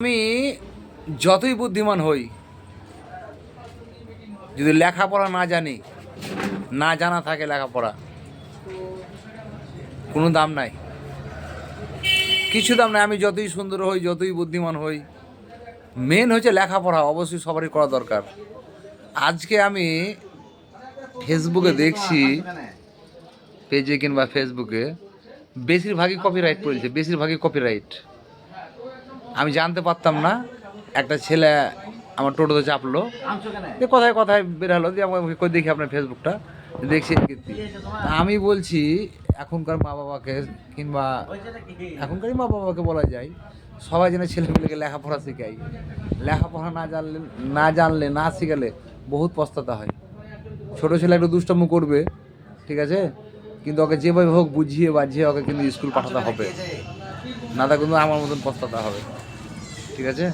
আমি যতই বুদ্ধিমান হই, যদি লেখাপড়া না জানি, না জানা থাকে লেখাপড়া, কোনো দাম নাই, কিছু দাম নাই। আমি যতই সুন্দর হই, যতই বুদ্ধিমান হই, মেন হচ্ছে লেখাপড়া অবশ্যই সবারই করা দরকার। আজকে আমি ফেসবুকে দেখছি, পেজে কিংবা ফেসবুকে বেশিরভাগই কপিরাইট পড়েছে, বেশিরভাগই কপিরাইট। আমি জানতে পারতাম না। একটা ছেলে আমার টোটোতে চাপলো, কোথায় কোথায় বেরোলো, দিয়ে আমাকে দেখি আপনার ফেসবুকটা দেখছি কীর্তি। আমি বলছি এখনকার মা বাবাকে, কিংবা এখনকারই মা বাবাকে বলা যায়, সবাই যেন ছেলেমেয়েকে লেখাপড়া শেখায়। লেখাপড়া না জানলে না শিখালে বহুত পস্তাতে হয়। ছোটো ছেলে একটু দুষ্টামো করবে, ঠিক আছে, কিন্তু ওকে যেভাবে হোক বুঝিয়ে বাঝিয়ে ওকে কিন্তু স্কুল পাঠাতে হবে, না তা কিন্তু আমার মতন পস্তাতে হবে, ঠিক আছে।